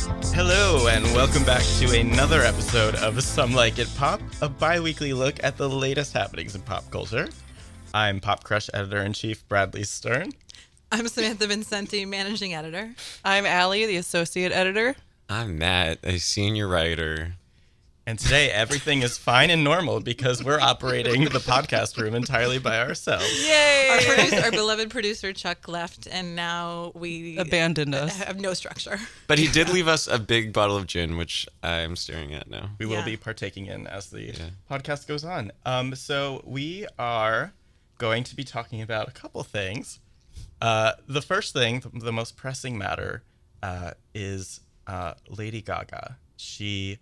Hello, and welcome back to another episode of Some Like It Pop, a bi-weekly look at the latest happenings in pop culture. I'm PopCrush Editor-in-Chief Bradley Stern. I'm Samantha Vincenti, Managing Editor. I'm Allie, the Associate Editor. I'm Matt, a Senior Writer. And today, everything is fine and normal because we're operating the podcast room entirely by ourselves. Yay! Our beloved producer, Chuck, left, and now we Abandoned us. have no structure. But he did leave us a big bottle of gin, which I'm staring at now. We will be partaking in as the podcast goes on. So we are going to be talking about a couple things. The first thing, the most pressing matter, is Lady Gaga. She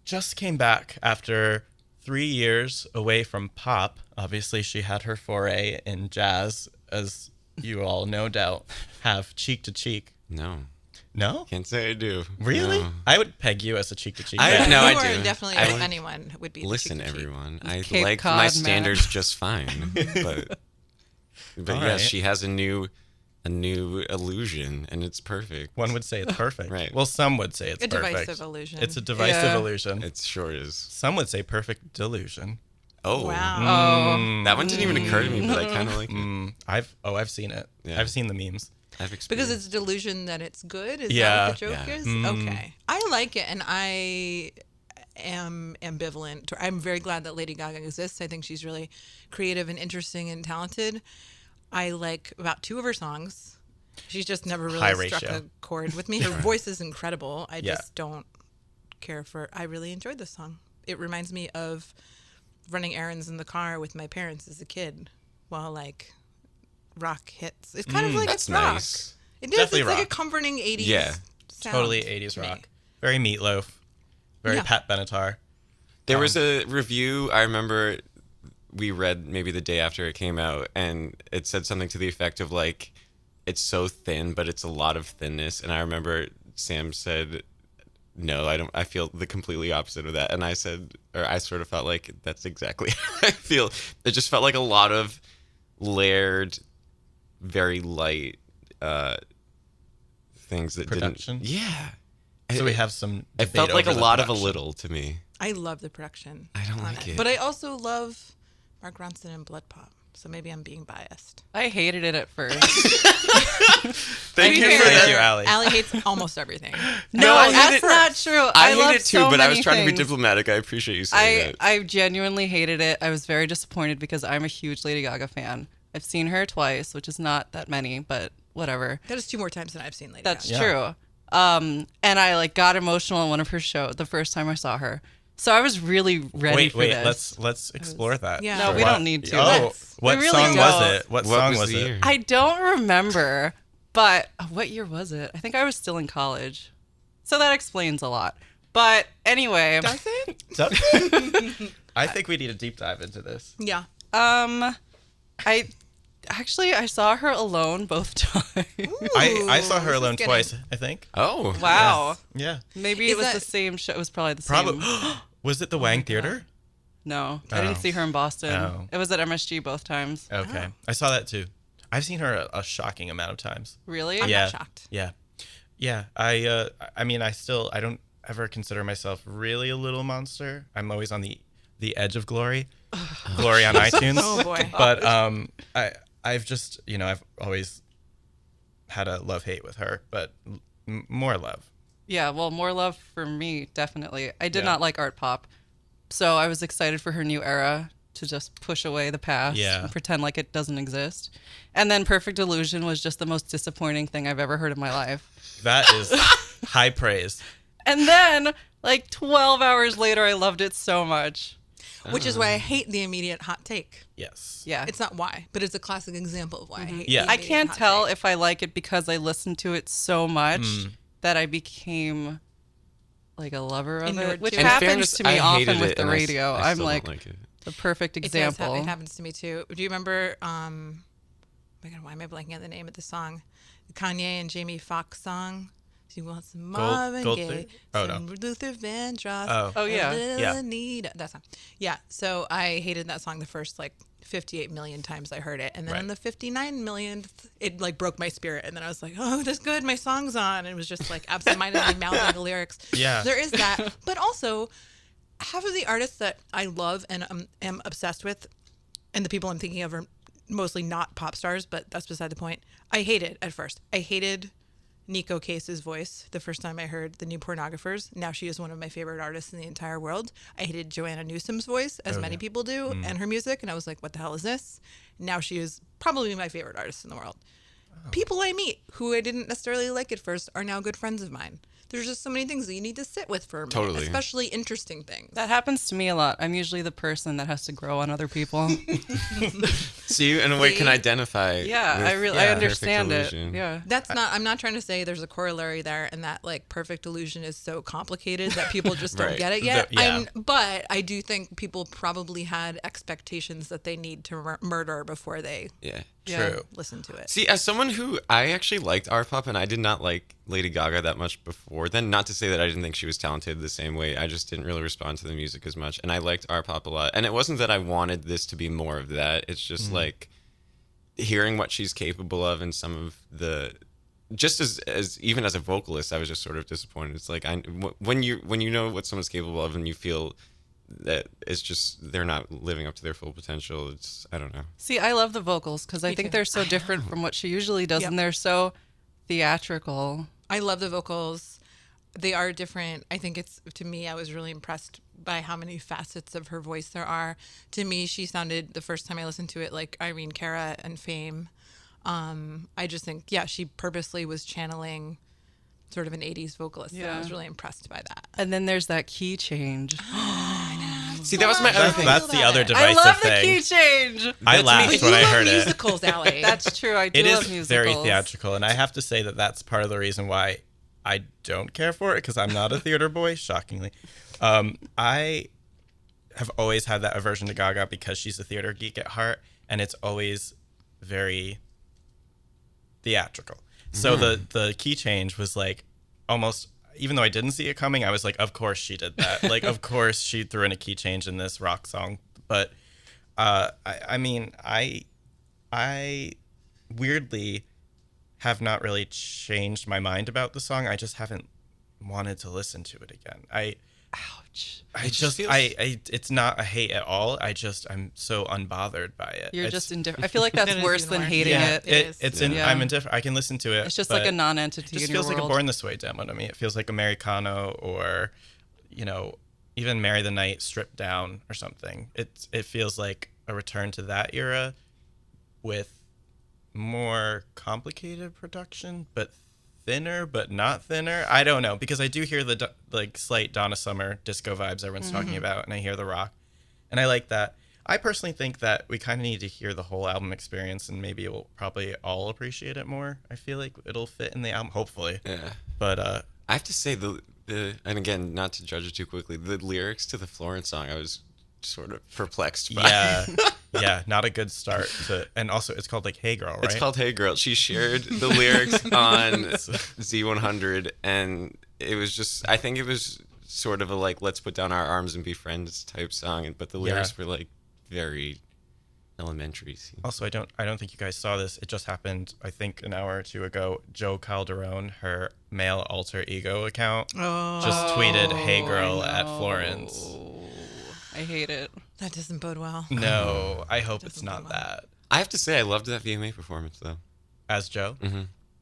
just came back after 3 years away from pop. Obviously, she had her foray in jazz, as you all no doubt have cheek to cheek. No? Can't say I do. Really? No. I would peg you as a cheek to cheek. I You I are do. definitely I would- anyone would be. Listen, the cheek to cheek. everyone. I Cape like Cod, my Matt. standards just fine. But All yes, right. she has a new illusion, and it's perfect. One would say it's perfect. Right. Well, some would say it's A perfect. divisive illusion. It's a divisive Yeah. illusion. It sure is. Some would say perfect delusion. Oh, Wow. that one didn't even occur to me, but I kind of like it. I've seen it. Yeah. I've seen the memes. I've Because experienced. it's a delusion that it's good? Is Yeah. that what the joke Yeah. is? Okay. I like it, and I am ambivalent. I'm very glad that Lady Gaga exists. I think she's really creative and interesting and talented. I like about 2 of her songs. She's just never High really struck ratio. a chord with me. Her voice is incredible. I Yeah. just don't care for... I really enjoyed this song. It reminds me of running errands in the car with my parents as a kid while, like, rock hits. It's kind of like That's it's rock. nice. It is. Definitely It's like a rock. comforting 80s Yeah. sound Totally 80s to me. rock. Very Meatloaf. Very Yeah. Pat Benatar. There was a review, I remember we read maybe the day after it came out, and it said something to the effect of, like, it's so thin, but it's a lot of thinness. And I remember Sam said, no, I don't. I feel the completely opposite of that. And I said, or I sort of felt like that's exactly how I feel. It just felt like a lot of layered, very light things that Production? didn't. Yeah. So we have some It debate felt like a over the lot of a production. little to me. I love the production. I don't on like it. But I also love Mark Ronson and Blood Pop. So maybe I'm being biased. I hated it at first. Thank you, Allie. Allie hates almost everything. No, I hate that's it. not true. I love hate it too, so but I was many trying to be things. diplomatic. I appreciate you saying that. I genuinely hated it. I was very disappointed because I'm a huge Lady Gaga fan. I've seen her twice, which is not that many, but whatever. That is 2 more times than I've seen Lady That's Gaga. true. And I like got emotional in one of her shows the first time I saw her. So I was really ready for Wait, this. let's explore that. Yeah. No, we What- don't need to. Oh, Let's. what We really song was don't. it? What What song was was the it? year? I don't remember, but what year was it? I think I was still in college. So that explains a lot. But anyway, Does it? I think we need a deep dive into this. Yeah. I saw her alone both times. I saw her this is alone getting- twice, I think. Oh. Wow. Yeah. Maybe Is it was that- the same show. It was probably the Probably. same. Was it the Wang Theater? No, I Oh. didn't see her in Boston. Oh. It was at MSG both times. Okay. I saw that too. I've seen her a shocking amount of times. Really? I'm Yeah. not shocked. Yeah. Yeah. I mean, I don't ever consider myself really a little monster. I'm always on the edge of glory. Glory on iTunes. Oh, boy. But I've just, I've always had a love-hate with her, but more love. Yeah, well, more love for me, definitely. I did Yeah. not like art pop. So I was excited for her new era to just push away the past Yeah. and pretend like it doesn't exist. And then Perfect Illusion was just the most disappointing thing I've ever heard in my life. That is high praise. And then, like 12 hours later, I loved it so much. Which is why I hate the immediate hot take. Yes. Yeah. It's not why, but it's a classic example of why I hate Yeah. the I immediate can't hot tell take. if I like it because I listened to it so much that I became like a lover of Inured it, which to it. In happens fairness, to me I hated often with it, the and I s- radio. I I'm still like don't like it. the perfect It does example. it happens to me too. Do you remember, oh my God, why am I blanking on the name of the song? The Kanye and Jamie Foxx song. She wants some Marvin Gaye, Goldfinger? Oh, some no. Luther Vandross. Oh, yeah. a little Yeah. Anita. That song. Yeah. So I hated that song the first 58 million times I heard it, and then Right. on the 59 millionth, it broke my spirit, and then I was like, oh, that's good. My song's on. And it was just absentmindedly mouthing the lyrics. Yeah. There is that, but also half of the artists that I love and am obsessed with, and the people I'm thinking of are mostly not pop stars, but that's beside the point. I hated at first. I hated Nico Case's voice the first time I heard The New Pornographers. Now she is one of my favorite artists in the entire world. I hated Joanna Newsom's voice, as many people do, and her music, and I was like, what the hell is this? Now she is probably my favorite artist in the world. People I meet who I didn't necessarily like at first are now good friends of mine. There's just so many things that you need to sit with for a minute, Totally. especially interesting things. That happens to me a lot. I'm usually the person that has to grow on other people. So you, in a way, can identify. Yeah, with I really Yeah. I understand it. Perfect Illusion. Yeah. That's not. I'm not trying to say there's a corollary there, and that perfect illusion is so complicated that people just don't Right. get it yet. Yeah. But I do think people probably had expectations that they need to murder before they Yeah. Yeah. True. listen to it. See, as someone who I actually liked art pop, and I did not like Lady Gaga that much before then. Not to say that I didn't think she was talented the same way. I just didn't really respond to the music as much, and I liked art pop a lot. And it wasn't that I wanted this to be more of that. It's just hearing what she's capable of, and some of the. Just as even as a vocalist, I was just sort of disappointed. It's when you know what someone's capable of, and you feel that it's just they're not living up to their full potential. It's I don't know. See, I love the vocals because I Me think too. they're so different from what she usually does, Yep. and they're so theatrical. I love the vocals. They are different. I think to me, I was really impressed by how many facets of her voice there are. To me, she sounded, the first time I listened to it, like Irene Cara and Fame. I just think, she purposely was channeling sort of an 80s vocalist. And I Yeah. was really impressed by that. And then there's that key change. See, that was my other That's, thing. that's the other I divisive love the thing. key change. I That's laughed me. But when you I love heard it. musicals, Allie. That's true. I do It love is musicals. very theatrical, and I have to say that that's part of the reason why I don't care for it, because I'm not a theater boy, shockingly. I have always had that aversion to Gaga because she's a theater geek at heart, and it's always very theatrical. So the key change was almost, even though I didn't see it coming, I was like, of course she did that. Of course she threw in a key change in this rock song. But I mean, I weirdly have not really changed my mind about the song. I just haven't wanted to listen to it again. Ouch. It's not a hate at all. I'm so unbothered by it. You're It's- just indifferent. I feel like that's That is worse even than worse. hating yeah, it. It is. It's Yeah. I'm indifferent. I can listen to it. It's just but like a non-entity it just in your feels like a world. Born This Way demo to me. It feels like Americano or, even Marry the Night stripped down or something. It feels like a return to that era with more complicated production, but thinner, but not thinner. I don't know, because I do hear the slight Donna Summer disco vibes everyone's talking about, and I hear the rock, and I like that. I personally think that we kind of need to hear the whole album experience, and maybe we'll probably all appreciate it more. I feel like it'll fit in the album, hopefully. Yeah. But I have to say the and again, not to judge it too quickly, the lyrics to the Florence song I was sort of perplexed by. yeah, not a good start to, and also it's called Hey Girl, right? It's called Hey Girl. She shared the lyrics on Z100, and it was just, I think it was sort of a let's put down our arms and be friends type song, but the lyrics were very elementary. Also, I don't think you guys saw this. It just happened, I think, an hour or two ago. Joe Calderone, her male alter ego account, just tweeted "Hey Girl" at Florence. I hate it. That doesn't bode well. No, I hope it's not that. I have to say, I loved that VMA performance, though. As Joe?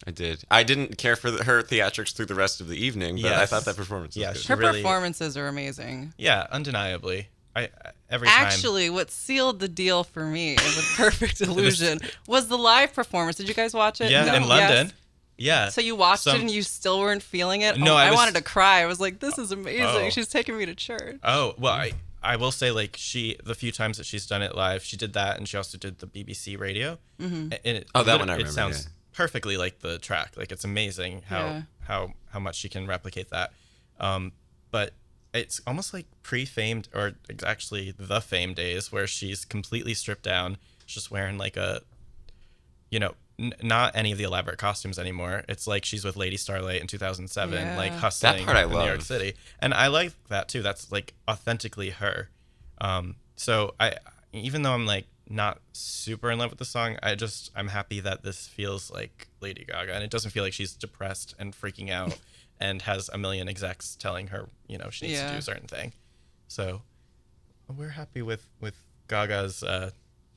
I did. I didn't care for her theatrics through the rest of the evening, but I Yes. thought that performance was Yeah, good. she Her really- performances are amazing. Yeah, undeniably. Every time. Actually, what sealed the deal for me with Perfect Illusion was the live performance. Did you guys watch it? Yeah, No. in London. Yes. Yeah. So you watched Some- it and you still weren't feeling it? No, Oh, I I was- wanted to cry. I was like, this is amazing. Oh. She's taking me to church. Oh, well, I will say, the few times that she's done it live, she did that, and she also did the BBC radio. Mm-hmm. And Oh, that one I it remember, sounds yeah. perfectly like the track. It's amazing how much she can replicate that. But it's almost like pre-famed, or actually the Fame days, where she's completely stripped down, just wearing not any of the elaborate costumes anymore. It's like she's with Lady Starlight in 2007, Yeah. like hustling That part I in New York love. City, and I like that too. That's like authentically her. So I, even though I'm like not super in love with the song, I'm happy that this feels like Lady Gaga, and it doesn't feel like she's depressed and freaking out and has a million execs telling her, she needs to do a certain thing. So we're happy with Gaga's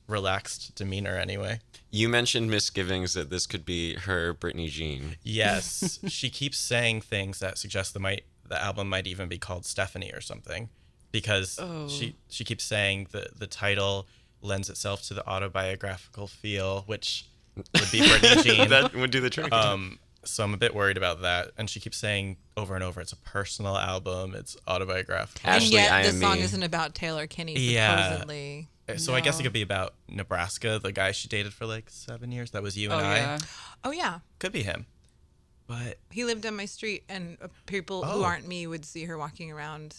relaxed demeanor anyway. You mentioned misgivings that this could be her Britney Jean. Yes, she keeps saying things that suggest the album might even be called Stephanie or something, because she keeps saying the title lends itself to the autobiographical feel, which would be Britney Jean. That would do the trick. So I'm a bit worried about that. And she keeps saying over and over, it's a personal album, it's autobiographical. Ashley, and yet I the Am song Me. isn't about Taylor Kinney, Yeah. supposedly. So I guess it could be about Nebraska, the guy she dated for like 7 years. That was you and I. Yeah. Oh, yeah. Could be him. But He lived on my street, and people who aren't me would see her walking around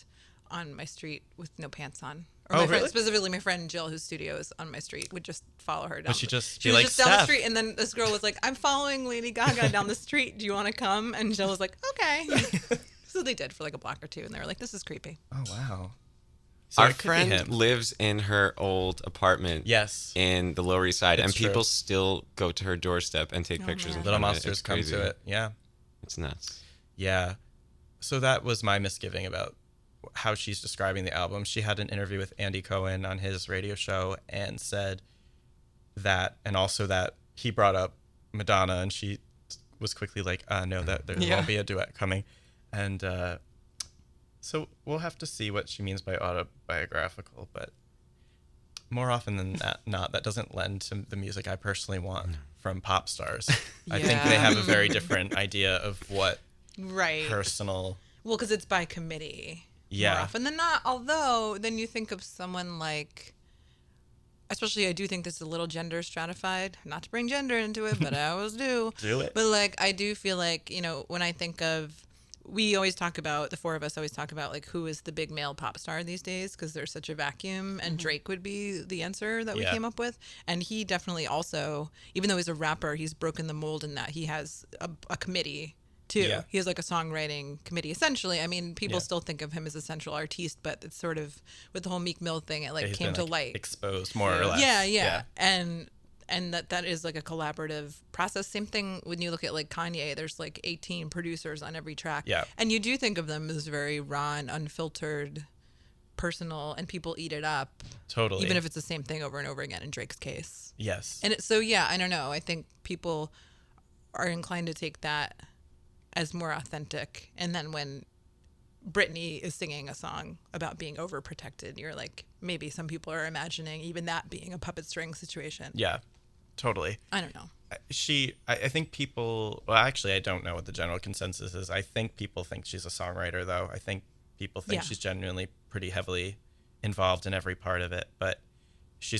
on my street with no pants on. Or my friend, really? specifically my friend Jill, whose studio is on my street, would just follow her down. she just she be was like, just down the "Steph." street, and then this girl was like, "I'm following Lady Gaga down the street. Do you want to come?" And Jill was like, "Okay." So they did for like a block or two, and they were like, "This is creepy." oh wow. So Our it could be friend him. lives in her old apartment. Yes. In the Lower East Side, It's and true. people still go to her doorstep and take pictures. man. In Little front of it. monsters It's come crazy. to it. Yeah. It's nuts. Yeah. So that was my misgiving about how she's describing the album. She had an interview with Andy Cohen on his radio show and said that, and also that he brought up Madonna, and she was quickly like, no, that there won't be a duet coming. And so we'll have to see what she means by autobiographical, but more often than not, that doesn't lend to the music I personally want from pop stars. I think they have a very different idea of what Right. personal. Well, because it's by committee Yeah. more often than not. Although, then you think of someone like, especially I do think this is a little gender stratified. Not to bring gender into it, but I always do. Do it. But like, I do feel like, when I think of, we always talk about, the four of us always talk about like who is the big male pop star these days, because there's such a vacuum, and Drake would be the answer that we Yeah. came up with. And he definitely also, even though he's a rapper, he's broken the mold in that he has a committee too. Yeah. He has like a songwriting committee essentially. I mean, people Yeah. still think of him as a central artiste, but it's sort of with the whole Meek Mill thing, it like He's came been, to like, light. exposed more or less. Yeah. And that is like a collaborative process. Same thing when you look at like Kanye, there's like 18 producers on every track. Yeah. And you do think of them as very raw and unfiltered, personal, and people eat it up. Totally. Even if it's the same thing over and over again in Drake's case. Yes. And so, yeah, I don't know. I think people are inclined to take that as more authentic. And then when Britney is singing a song about being overprotected, you're like, maybe some people are imagining even that being a puppet string situation. Yeah. Totally. I don't know. I think people, well, actually, I don't know what the general consensus is. I think people think she's a songwriter, though. I think people think Yeah. she's genuinely pretty heavily involved in every part of it. But she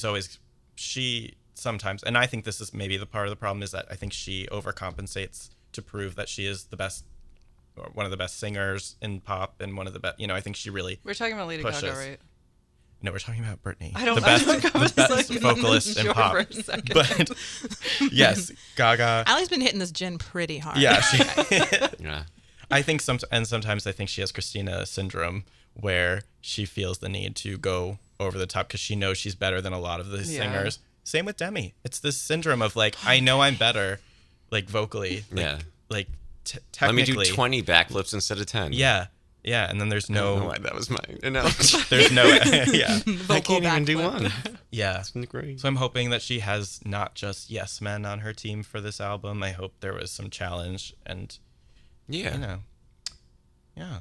sometimes, and I think this is maybe the part of the problem, is that I think she overcompensates to prove that she is the best, or one of the best singers in pop, and one of the best, I think she really We're talking about Lady Gaga, pushes. right? No, we're talking about Britney. I don't the know. best, I the was best like, vocalist in sure pop. for a second. But yes, Gaga. Allie's been hitting this gin pretty hard. Yeah, Yeah. I think sometimes I think she has Christina syndrome, where she feels the need to go over the top because she knows she's better than a lot of the singers. Same with Demi. It's this syndrome of like, I know I'm better, like vocally. Like, Yeah. Like Let me technically. do 20 backflips instead of 10. Yeah. Yeah. And then there's I don't know no. why that was my analogy. There's no. Yeah. I can't even do backflip. one. Yeah. It's great. So I'm hoping that she has not just yes men on her team for this album. I hope there was some challenge and, Yeah. Yeah.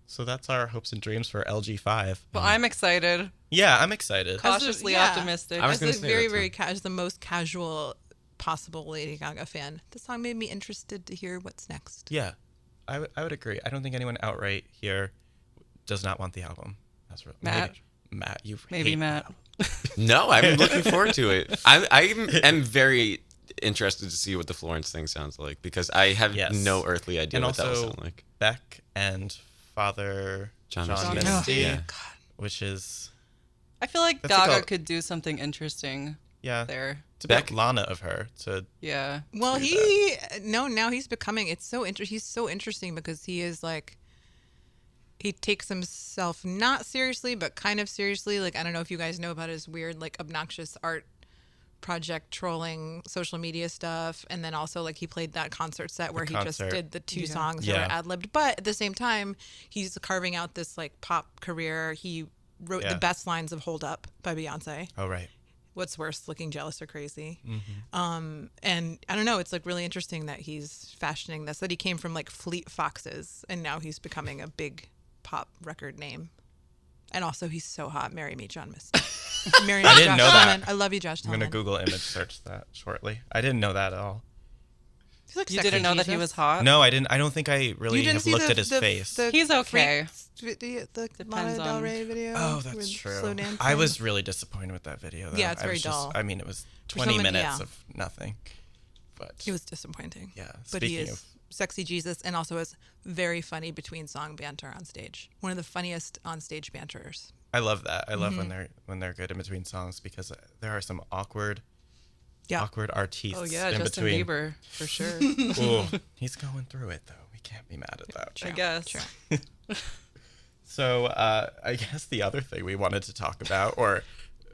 So that's our hopes and dreams for LG5. Well, I'm excited, Yeah, I'm excited. cautiously yeah. optimistic. I was As gonna a say very, that, very too. as the most casual possible Lady Gaga fan, the song made me interested to hear what's next. Yeah, I would agree. I don't think anyone outright here does not want the album. That's real. Matt? Matt, you Maybe hate Matt. No, I'm looking forward to it. I am very interested to see what the Florence thing sounds like, because I have Yes. no earthly idea And what that will also sound like. Beck and Father John John Misty. Misty, Yeah. which is I feel like That's like Gaga a- could do something interesting Yeah. there. It's a bit Lana of her to. Yeah. Well, now he's becoming. It's so he's so interesting because he is like. He takes himself not seriously, but kind of seriously. Like, I don't know if you guys know about his weird, like, obnoxious art project trolling social media stuff. And then also, like, he played that concert set where he just did the two songs that were ad-libbed. But at the same time, he's carving out this, like, pop career. He wrote the best lines of Hold Up by Beyonce. Oh, right. What's worse, Looking Jealous or Crazy. And I don't know, it's like really interesting that he's fashioning this, that he came from, like, Fleet Foxes, and now he's becoming a big pop record name. And also, he's so hot. Marry me, John Misty. Marry me, I didn't know that. I love you, Josh I'm Tillman. going to Google image search that shortly. I didn't know that at all. He's like You didn't know that he was hot? No, I didn't. I don't think I really You didn't have see looked at his face. He's okay. The Depends Lana Del on- Rey video. Oh, with that's true. slow dancing. I was really disappointed with that video, though. Yeah, it's I very was dull. I mean, it was For 20 someone- minutes yeah. of nothing. But It was disappointing. yeah, But he speaking is of, sexy Jesus and also is very funny between song banter on stage. One of the funniest on stage banterers. I love that. I love Mm-hmm. when they're good in between songs because there are some awkward Yeah. artists Oh, yeah, in Justin between. Bieber, for sure. Ooh, he's going through it though. We can't be mad at that. I guess. True. So I guess the other thing we wanted to talk about, or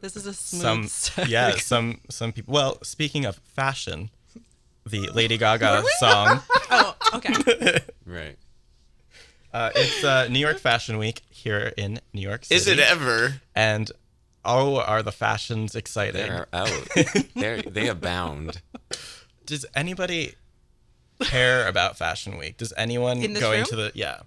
This is a some smooth yeah, some people. Well, speaking of fashion, the Lady Gaga song. Oh, okay. Right. It's New York Fashion Week here in New York City. Is it ever? And oh, are the fashions exciting? They're out. They abound. Does anybody care about Fashion Week? Does anyone In this going room? to the yeah?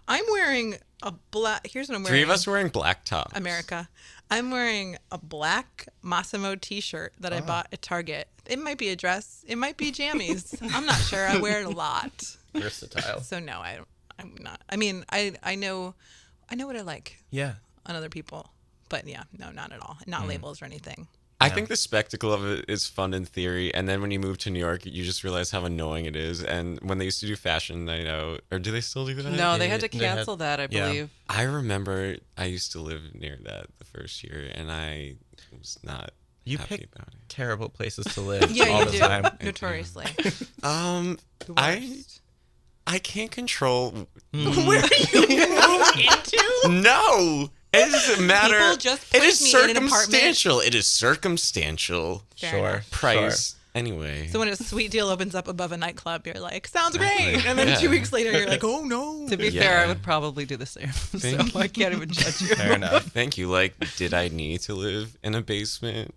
I'm wearing a black. Here's what I'm wearing. Three of us wearing black tops. America. I'm wearing a black Massimo t-shirt that I bought at Target. It might be a dress. It might be jammies. I'm not sure. I wear it a lot. Versatile. So no, I'm not. I mean, I know what I like Yeah. on other people. But yeah, no, not at all. Not labels or anything. I think the spectacle of it is fun in theory, and then when you move to New York, you just realize how annoying it is. And when they used to do fashion night out, or do they still do that? No, they had to They had- cancel that, I yeah. believe. I remember I used to live near that the first year, and I was not You happy pick about it. terrible places to live Yeah, all you the do. time. Notoriously. I can't control. Where are you into? No, it doesn't matter. People just it placed is me in an apartment. circumstantial. It is circumstantial. Fair Sure. enough. Price anyway. So when a sweet deal opens up above a nightclub, you're like, sounds great. And then Yeah. 2 weeks later, you're like, oh no. To be Yeah. fair, I would probably do the same. So Thank I can't even judge you. Fair enough. Thank you. Like, did I need to live in a basement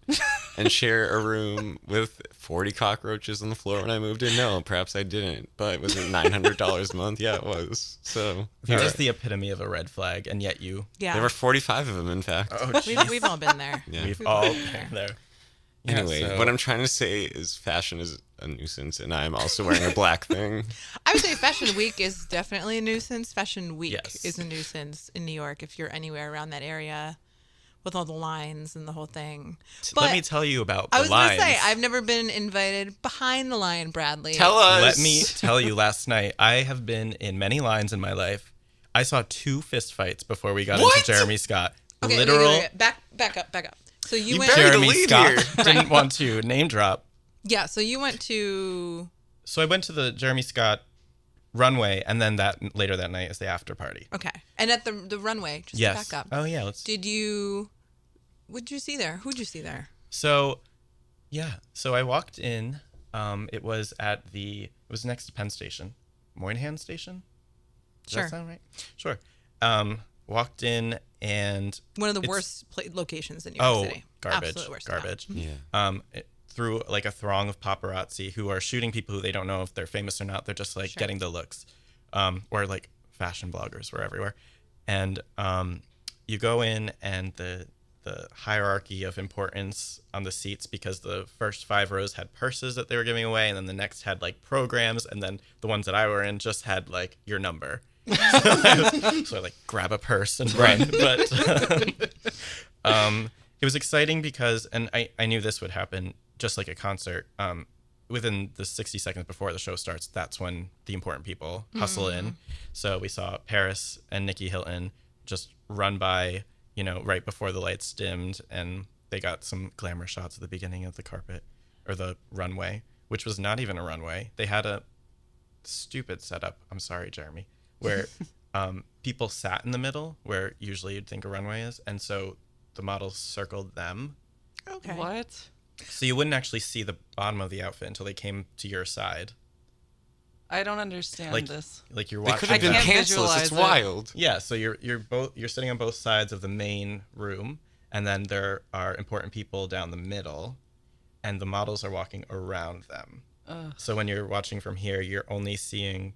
and share a room with 40 cockroaches on the floor when I moved in? No, perhaps I didn't. But was it $900 a month? Yeah, it was. So You're all just right. the epitome of a red flag, and yet you. Yeah. There were 45 of them, in fact. Oh, We've all been there. Yeah. We've We've all all been been there. Yeah, Anyway, so- what I'm trying to say is fashion is a nuisance, and I'm also wearing a black thing. I would say Fashion Week is definitely a nuisance. Fashion Week Yes. is a nuisance in New York if you're anywhere around that area with all the lines and the whole thing. But Let me tell you about the I was lines. going to say, I've never been invited behind the line, Bradley. Tell us. Let me tell you, last night, I have been in many lines in my life. I saw 2 fist fights before we got What? into Jeremy Scott. Okay, Literal. wait. Back up. So you went. buried the Jeremy lead Scott here. didn't want to name drop. Yeah, so you went to. So I went to the Jeremy Scott runway, and then later that night is the after party. Okay. And at the runway, just Yes. back up. Oh yeah. Let's. Did you. What'd you see there? Who'd you see there? So, yeah. So I walked in. It was next to Penn Station, Moynihan Station. Does Sure. that sound right? Sure. Walked in and One of the It's- worst locations in New York City. garbage, Absolute worst. yeah. garbage. Yeah. Through like a throng of paparazzi who are shooting people who they don't know if they're famous or not. They're just like Sure. getting the looks, or like fashion bloggers were everywhere. And you go in, and the hierarchy of importance on the seats, because the first 5 rows had purses that they were giving away, and then the next had like programs, and then the ones that I were in just had like your number. So I like grab a purse and run. But it was exciting because, and I knew this would happen just like a concert. Within the 60 seconds before the show starts, that's when the important people hustle in. So we saw Paris and Nikki Hilton just run by, right before the lights dimmed, and they got some glamour shots at the beginning of the carpet or the runway, which was not even a runway. They had a stupid setup. I'm sorry, Jeremy, where people sat in the middle where usually you'd think a runway is, and so the models circled them. Okay. What? So you wouldn't actually see the bottom of the outfit until they came to your side. I don't understand Like, this. like you're They watching. could have been can't pantsless. visualize It's it. wild. Yeah, so you're sitting on both sides of the main room, and then there are important people down the middle, and the models are walking around them. So when you're watching from here, you're only seeing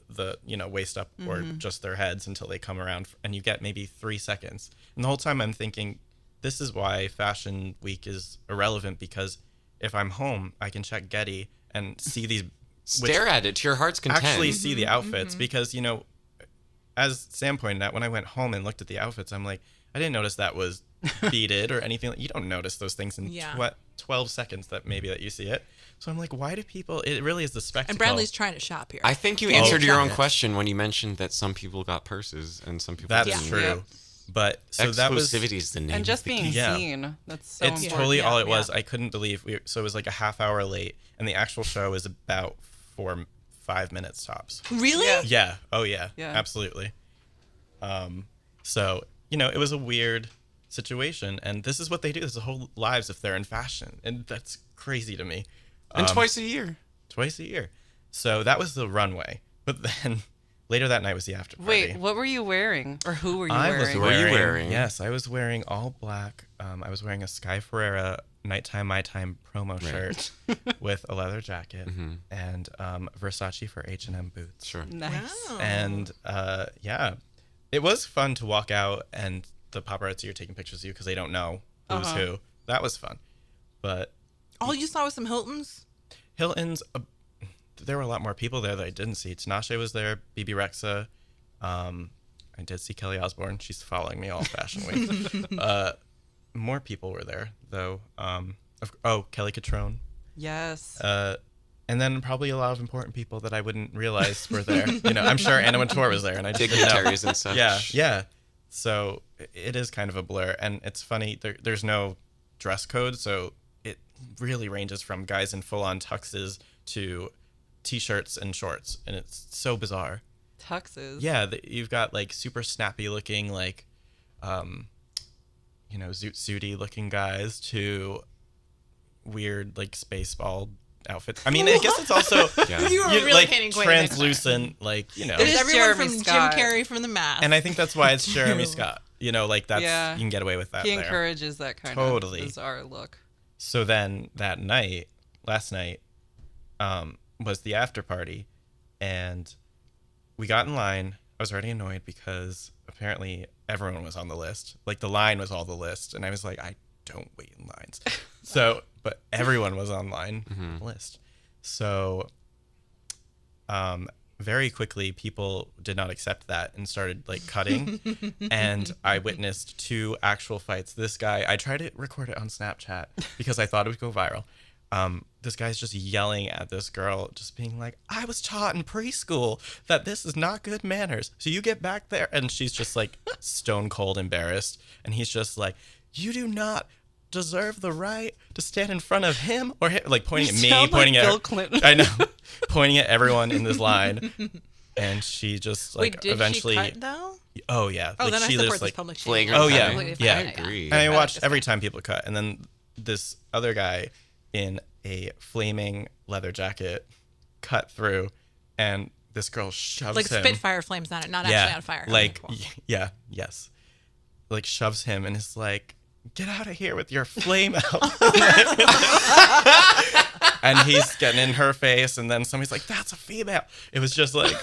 the waist up or just their heads until they come around, and you get maybe 3 seconds. And the whole time I'm thinking, this is why Fashion Week is irrelevant, because if I'm home, I can check Getty and see these. Stare at it to your heart's content. Actually see the outfits, because as Sam pointed out, when I went home and looked at the outfits, I'm like, I didn't notice that was beaded or anything. You don't notice those things in 12 seconds that you see it. So I'm like, why do people? It really is the spectacle. And Bradley's trying to shop here. I think you answered your own question when you mentioned that some people got purses and some people That's didn't. true. Yeah. But so that was Exclusivity is the name. And just of the being game. Yeah. seen. That's so it's important. totally all it Yeah. was. I couldn't believe so it was like a half hour late, and the actual show is about 5 minutes tops. Really? Yeah. Yeah. Oh yeah. Yeah. Absolutely. So it was a weird situation, and this is what they do. This is their whole lives if they're in fashion, and that's crazy to me. And twice a year. Twice a year. So that was the runway, but then later that night was the after party. Wait, what were you wearing? Or who were you I wearing? was Were you wearing? Yes, I was wearing all black. I was wearing a Sky Ferreira Nighttime My Time promo shirt with a leather jacket and Versace for H&M boots. Sure. Nice. Wow. And yeah, it was fun to walk out and the paparazzi are taking pictures of you because they don't know who's who. That was fun. But All you saw was some Hiltons? Hilton's, there were a lot more people there that I didn't see. Tinashe was there, BB Rexa. I did see Kelly Osbourne. She's following me all Fashion Week. More people were there, though. Kelly Catrone. Yes. And then probably a lot of important people that I wouldn't realize were there. I'm sure Anna Wintour was there, and I just didn't know. Dignitaries and such. Yeah. So it is kind of a blur, and it's funny. There's no dress code, so it really ranges from guys in full-on tuxes to t-shirts and shorts, and it's so bizarre. Tuxes. Yeah, you've got like super snappy looking, like, zoot suity looking guys to weird like spaceball outfits. I mean, I guess it's also Yeah. You were really like painting quite a picture. translucent, like It There's is everyone Jeremy from Scott. Jim Carrey from The Mask. and I think that's why it's Jeremy Scott. Like that's Yeah. you can get away with that. He there. encourages that kind Totally. of bizarre look. So then that night, last night, was the after party, and we got in line. I was already annoyed because apparently everyone was on the list. Like the line was all the list, and I was like, I don't wait in lines. But everyone was on line list. So, very quickly, people did not accept that and started like cutting. And I witnessed 2 actual fights. This guy, I tried to record it on Snapchat because I thought it would go viral. This guy's just yelling at this girl, just being like, I was taught in preschool that this is not good manners. So you get back there. And she's just like stone cold embarrassed. And he's just like, you do not deserve the right to stand in front of him or him, like pointing at me, sound like pointing at Bill Clinton. I know, pointing at everyone in this line. And she just like Wait, did eventually, she cut though? oh yeah, Oh, like then I she support just this like public flagrant Oh, yeah. Completely Yeah. fine. I agree. And I like watched this every guy. time people cut, and then this other guy in a flaming leather jacket cut through, and this girl shoves Like him. Spitfire flames on it, not actually on fire. Like, Okay, cool. yes. Like shoves him and is like, get out of here with your flame out. And he's getting in her face, and then somebody's like, that's a female. It was just like,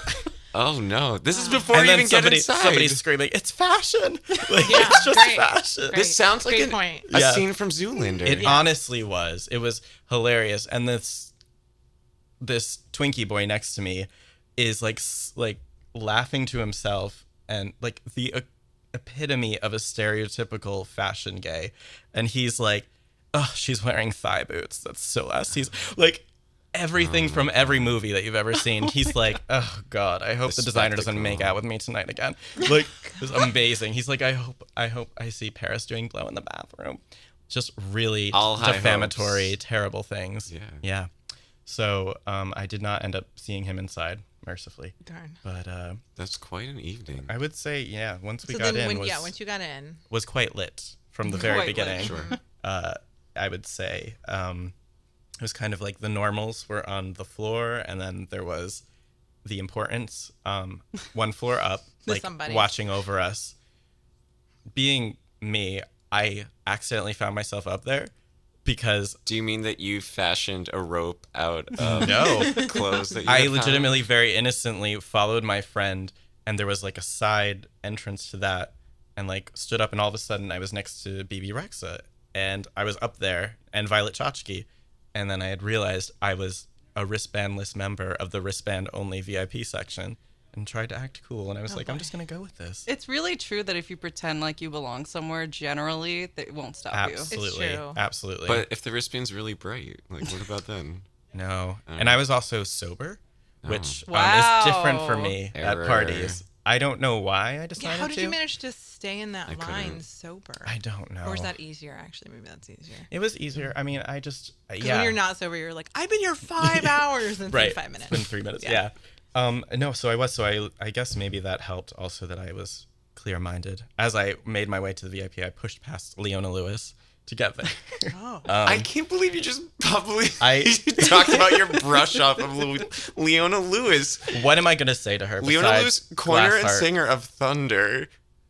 Oh no! This is before and you then even get inside. somebody's screaming, it's fashion. Like, Yeah, it's just great. fashion. Great. This sounds like Great point. a Yeah. scene from Zoolander. It honestly was. It was hilarious. And this Twinkie boy next to me is like laughing to himself, and like the epitome of a stereotypical fashion gay. And he's like, oh, she's wearing thigh boots. That's so last season. Like everything from every movie that you've ever seen. He's like, oh God, I hope the designer doesn't spectacle. make out with me tonight again. Like, it was amazing. He's like, I hope I see Paris doing blow in the bathroom. just really All high defamatory, hopes. terrible things. Yeah. Yeah. So I did not end up seeing him inside, mercifully. Darn. But That's quite an evening. I would say, yeah, once we So got then, in, once you got in, was quite lit from the very Quite lit. beginning. Sure. I would say it was kind of like the normals were on the floor, and then there was the importance one floor up, like somebody. watching over us. Being me, I accidentally found myself up there because Do you mean that you fashioned a rope out of no, clothes that you I had found? legitimately very innocently followed my friend, and there was like a side entrance to that, and like stood up, and all of a sudden I was next to BB Rexa, and I was up there, and Violet Chachki, and then I had realized I was a wristbandless member of the wristband-only VIP section, and tried to act cool, and I was like, I'm boy. just gonna go with this. It's really true that if you pretend like you belong somewhere, generally, they won't stop you. Absolutely, true. absolutely. But if the wristband's really bright, like what about then? No. And I was also sober, which Wow. is different for me Error. at parties. I don't know why I yeah, decided how did to. you manage to stay in that I line couldn't. sober? I don't know. Or is that easier? Actually, maybe that's easier. It was easier. I mean, I just, 'Cause yeah. when you're not sober, you're like, I've been here 5 hours and right. 5 minutes. It's been 3 minutes. Yeah. No, so I was, I guess maybe that helped also that I was clear-minded. As I made my way to the VIP, I pushed past Leona Lewis to get there. Oh. I can't believe you just publicly I- talked about your brush off of Leona Lewis. What am I going to say to her Leona besides Lewis, corner Glass and Heart? singer of Thunder.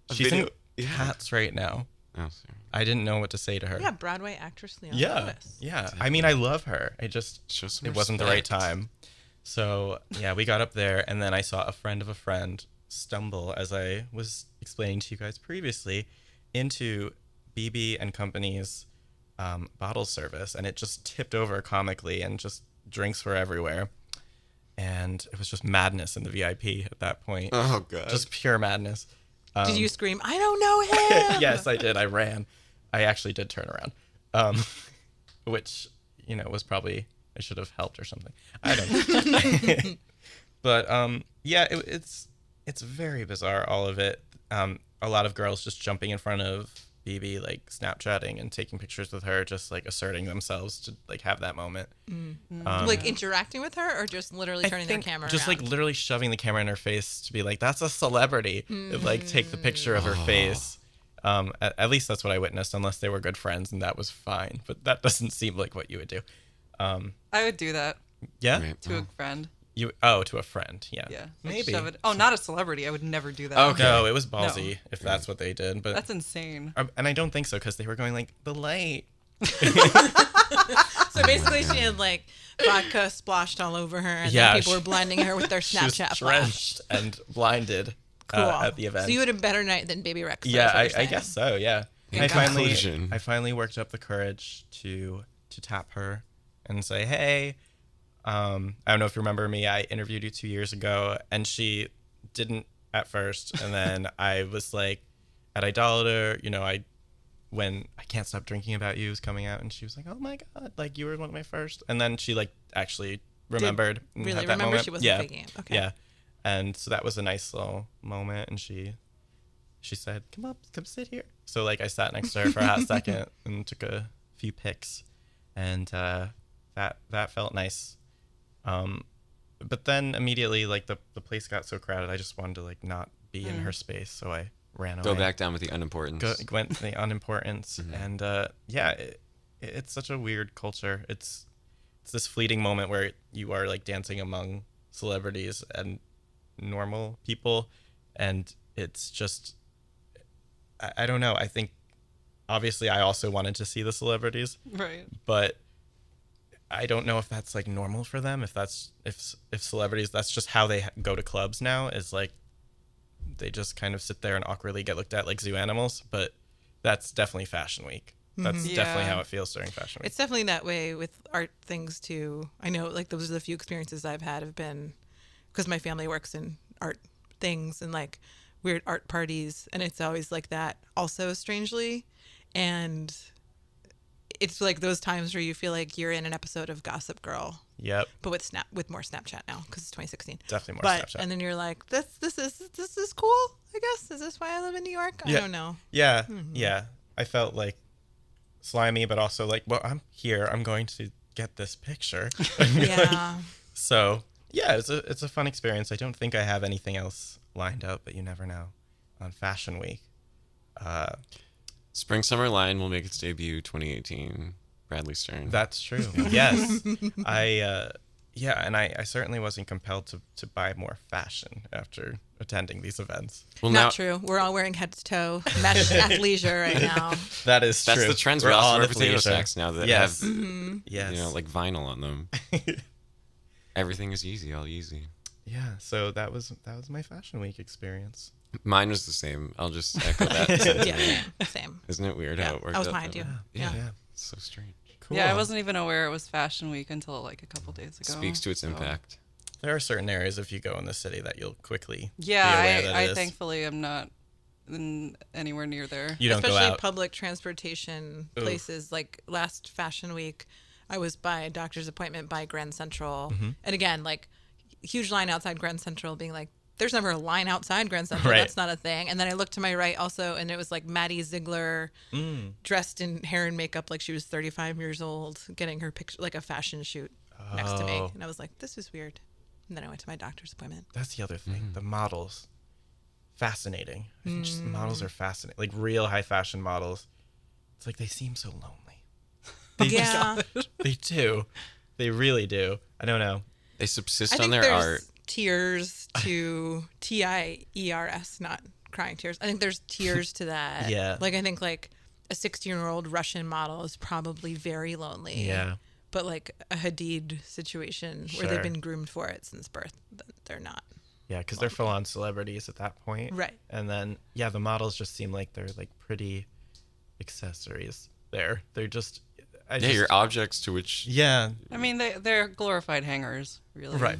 A She's video- in Cats right now. Oh, sorry. I didn't know what to say to her. Yeah, Broadway actress Leona Yeah, Lewis. yeah. I mean, I love her. I just Show some it wasn't the right respect. time. So yeah, we got up there, and then I saw a friend of a friend stumble, as I was explaining to you guys previously, into BB and Company's bottle service, and it just tipped over comically, and just drinks were everywhere, and it was just madness in the VIP at that point. Oh god. Just pure madness. Did you scream, I don't know him? Yes, I did. I ran. I actually did turn around, which was probably I should have helped or something. I don't know. But yeah, it's very bizarre. All of it. A lot of girls just jumping in front of BB, like Snapchatting and taking pictures with her, just like asserting themselves to like have that moment. Like interacting with her or just literally turning their camera just around? like literally shoving the camera in her face to be like, that's a celebrity. Like take the picture of her face. At least that's what I witnessed, unless they were good friends, and that was fine. But that doesn't seem like what you would do. I would do that Yeah, Right. to a friend. to a friend. Yeah, Yeah. Like maybe. shove it. Oh, not a celebrity. I would never do that. Okay. No, it was ballsy if that's what they did. But That's insane. and I don't think so because they were going like the light. So basically, she had like vodka splashed all over her, and Yeah, then people were blinding her with their She was Snapchat flash. drenched and blinded Cool. at the event. So you had a better night than Baby Rex. Yeah, I guess so. Yeah, In I conclusion. finally worked up the courage to tap her and say, "Hey, I don't know if you remember me. I interviewed you 2 years ago," and she didn't at first, and then I was like, at Idolater, when I Can't Stop Drinking About You was coming out, and she was like, "Oh my god, like you were one of my first," and then she like actually remembered. and really had that remember moment. she wasn't yeah. faking it. Okay. Yeah, and so that was a nice little moment, and she said, come sit here. So like I sat next to her for a hot second and took a few pics, and that felt nice. But then immediately like the place got so crowded, I just wanted to like not be in her space, so I ran away. Go back down with the unimportance. Went to the unimportance, and yeah, it's such a weird culture. It's this fleeting moment where you are like dancing among celebrities and normal people, and it's just I don't know. I think obviously I also wanted to see the celebrities, Right. but I don't know if that's like normal for them. If celebrities, that's just how they go to clubs now, is like they just kind of sit there and awkwardly get looked at like zoo animals. But that's definitely Fashion Week. That's definitely Yeah. how it feels during Fashion Week. It's definitely that way with art things too. I know like those are the few experiences I've had have been because my family works in art things and like weird art parties, and it's always like that also strangely. And it's like those times where you feel like you're in an episode of Gossip Girl, Yep, but with more Snapchat now because it's 2016. definitely more But Snapchat. and then you're like, this is cool. I guess is this why I live in New York? I Yeah. don't know. Yeah, yeah. I felt like slimy, but also like, well, I'm here. I'm going to get this picture. Yeah. So yeah, it's a fun experience. I don't think I have anything else lined up, but you never know. On Fashion Week, Spring Summer Line will make its debut 2018. Bradley Stern. that's true. Yes, I certainly wasn't compelled to buy more fashion after attending these events. Well, Not now true. We're all wearing head to toe mesh athleisure right now. That is true. that's the trends. We're We also all wear in potato athleisure. sacks now that Yes. have Yes. like vinyl on them. Everything is easy, all easy. Yeah. So that was my Fashion Week experience. Mine was the same. I'll just echo that. Yeah, same. Isn't it weird Yeah, how it worked I was out behind that you. way? Yeah. It's so strange. Cool. Yeah, I wasn't even aware it was Fashion Week until like a couple days ago. Speaks to its so- impact. There are certain areas if you go in the city that you'll quickly Yeah, be aware that I it is. thankfully am not anywhere near there. You don't Especially go out. public transportation places. Like last Fashion Week, I was by a doctor's appointment by Grand Central. Mm-hmm. And again, like huge line outside Grand Central being like, there's never a line outside Grand Central. Right. That's not a thing. And then I looked to my right also, and it was like Maddie Ziegler dressed in hair and makeup like she was 35 years old, getting her picture, like a fashion shoot next to me. Oh. And I was like, this is weird. And then I went to my doctor's appointment. That's the other thing. The models, fascinating. I think just models are fascinating. Like real high fashion models. It's like they seem so lonely. They Yeah. They do. They really do. I don't know. They subsist I on think their there's art. tiers to TIERS, not crying tears. I think there's tiers to that. Yeah. Like I think like a 16-year-old Russian model is probably very lonely. Yeah. But like a Hadid situation where Sure. they've been groomed for it since birth, they're not. Yeah, because they're full on celebrities at that point. Right. And then, yeah, the models just seem like they're like pretty accessories there. They're just, Your objects to which yeah. I mean, they're glorified hangers, really. Right.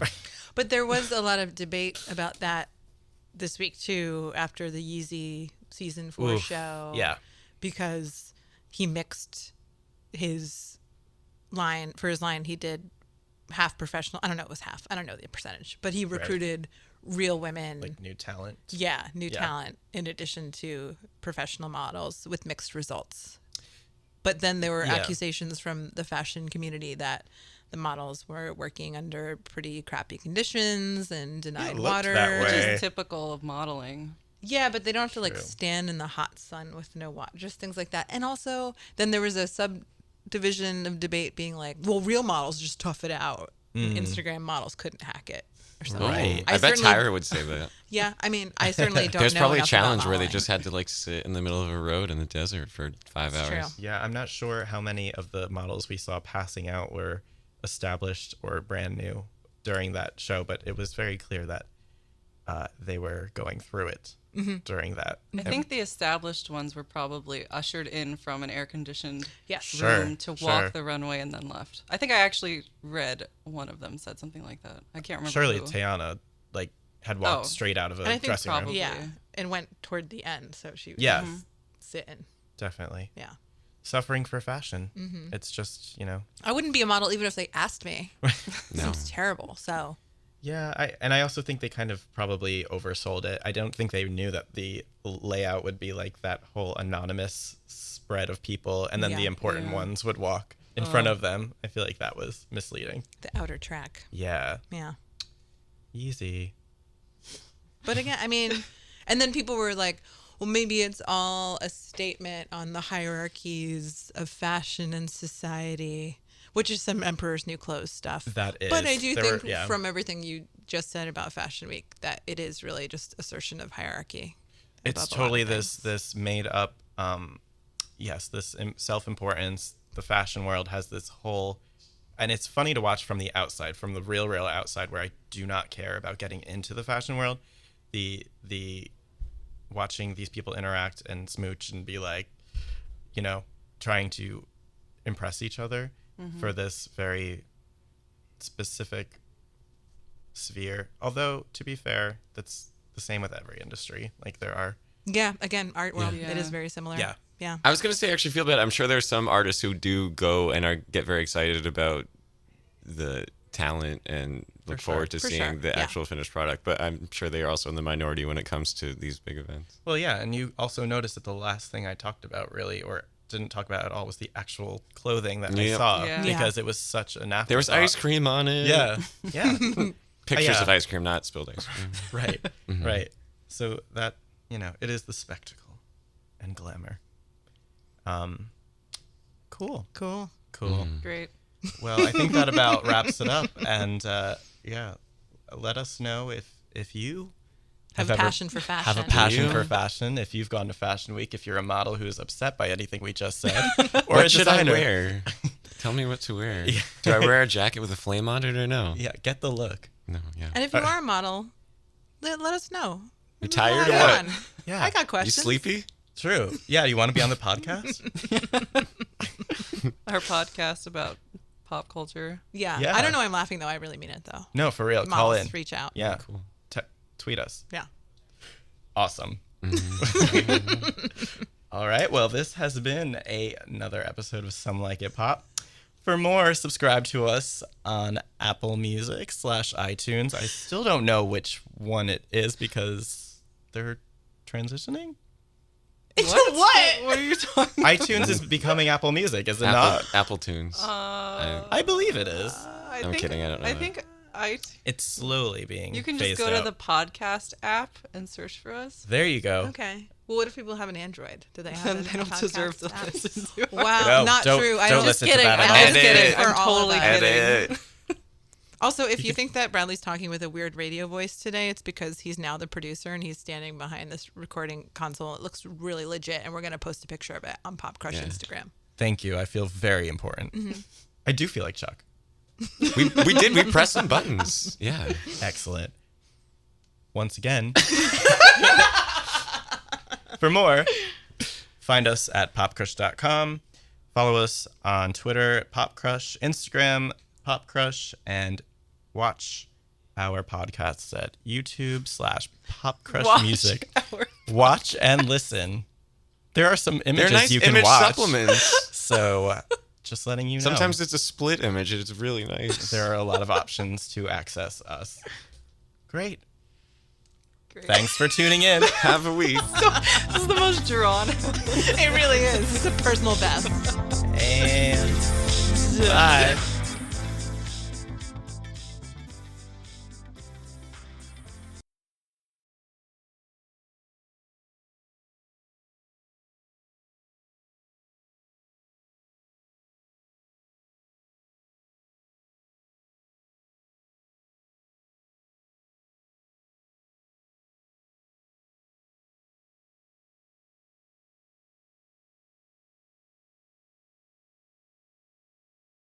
But there was a lot of debate about that this week too after the Yeezy season 4 Oof. show. Yeah. Because he mixed his line for his line. He did half professional. I don't know. It was half. I don't know the percentage, but he recruited real women. Like new talent. Yeah, new talent in addition to professional models with mixed results. But then there were Yeah. accusations from the fashion community that the models were working under pretty crappy conditions and denied looked water. that Which way. is typical of modeling. Yeah, but they don't have to like True. stand in the hot sun with no water, just things like that. And also, then there was a subdivision of debate being like, well, real models just tough it out. Instagram models couldn't hack it or something. Right. I bet certainly- Tyra would say that. Yeah, I mean, I certainly don't There's know probably a enough about challenge where they modeling. just had to like sit in the middle of a road in the desert for 5 It's hours. true. Yeah, I'm not sure how many of the models we saw passing out were established or brand new during that show, but it was very clear that they were going through it during that. I think the established ones were probably ushered in from an air-conditioned Yes. Sure, room to walk sure. the runway and then left. I think I actually read one of them said something like that. I can't remember. Surely who. Tayana like had walked Oh. straight out of a And I think dressing room. probably. Yeah, and went toward the end, so she was Yeah, sitting. definitely. Yeah. Suffering for fashion. It's just, I wouldn't be a model even if they asked me. No. Seems terrible. So yeah, I also think they kind of probably oversold it. I don't think they knew that the layout would be like that whole anonymous spread of people and then Yeah. the important Yeah. ones would walk in front of them. I feel like that was misleading. the outer track. Yeah. Yeah. Easy. But again, I mean, and then people were like, well, maybe it's all a statement on the hierarchies of fashion and society, which is some Emperor's New Clothes stuff. That is. But I do There think were- yeah. from everything you just said about Fashion Week that it is really just assertion of hierarchy. It's above a lot totally of this things. this made up this self-importance. The fashion world has this whole, and it's funny to watch from the outside, from the real outside, where I do not care about getting into the fashion world. The watching these people interact and smooch and be like, trying to impress each other for this very specific sphere. Although, to be fair, that's the same with every industry. Like there are, Yeah, again, art world, Yeah. it is very similar. Yeah. Yeah. I was gonna say, I actually feel bad. I'm sure there's some artists who do go and get very excited about the talent and look For sure. forward to For seeing sure, the yeah. actual finished product. But I'm sure they are also in the minority when it comes to these big events. well, yeah. And you also notice that the last thing I talked about really, or didn't talk about at all was the actual clothing that I Yep. saw Yeah. because it was such an afterthought. There was ice cream on it. Yeah, yeah, Pictures Yeah. of ice cream, not spilled ice cream. right, right. So that it is the spectacle and glamour. Cool. Cool. Great. Well, I think that about wraps it up. And let us know if you Have a ever passion for fashion. have a passion You? for fashion. If you've gone to Fashion Week, if you're a model who is upset by anything we just said, or What a should I designer. wear? Tell me what to wear. Do I wear a jacket with a flame on it or no? Yeah, get the look. No, yeah. And if you are a model, let us know. You tired We'll or have what? fun. Yeah, I got You questions. sleepy? true. Yeah, you want to be on the podcast? Our podcast about pop culture. Yeah. Yeah. I don't know. I'm laughing though. I really mean it though. No, for real. Call Models, in. reach out. Yeah, Cool. tweet us. Yeah. Awesome. All right. Well, this has been another episode of Some Like It Pop. For more, subscribe to us on Apple Music /iTunes. I still don't know which one it is because they're transitioning. What? What are you talking iTunes is becoming Apple Music, is it not? Apple Tunes. I believe it is. I'm kidding, I don't know I that. think It's slowly being you can just phased go out. to the podcast app and search for us. There you go. Okay. Well, what if people have an Android? Do they have Then a they don't podcast deserve to app? listen to it. Wow, No, not don't- true. don't I'm just listen to kidding. that at I'm all. just kidding. Edit. For I'm all totally of us. kidding. Edit. Also, if you think that Bradley's talking with a weird radio voice today, it's because he's now the producer and he's standing behind this recording console. It looks really legit, and we're going to post a picture of it on PopCrush Yeah. Instagram. Thank you. I feel very important. I do feel like Chuck. We did. We pressed some buttons. Yeah. Excellent. Once again, for more, find us at popcrush.com. Follow us on Twitter, PopCrush, Instagram, PopCrush, and watch our podcasts at YouTube /PopCrush Music. Watch and listen. There are some They're images nice you can image watch. supplements. So just letting you know. Sometimes it's a split image. It's really nice. there are a lot of options to access us. Great. Great. Thanks for tuning in. Have a week. This is the most drawn. It really is. It's a personal best. And bye.